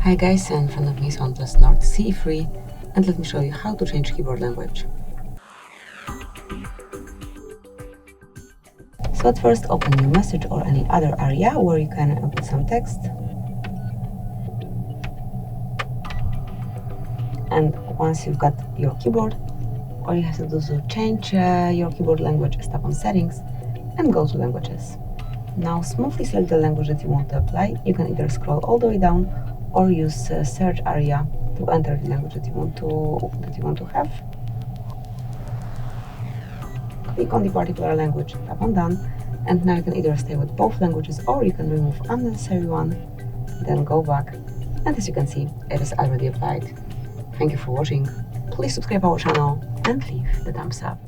Hi guys, in front of me is OnePlus Nord CE3, and let me show you how to change keyboard language. So at first open new message or any other area where you can input some text. And once you've got your keyboard, all you have to do is to change your keyboard language is tap on settings and go to languages. Now smoothly select the language that you want to apply. You can either scroll all the way down or use search area to enter the language that you want to have. Click on the particular language, tap on done, and now you can either stay with both languages or you can remove unnecessary one, then go back, and as you can see, it is already applied. Thank you for watching. Please subscribe our channel and leave the thumbs up.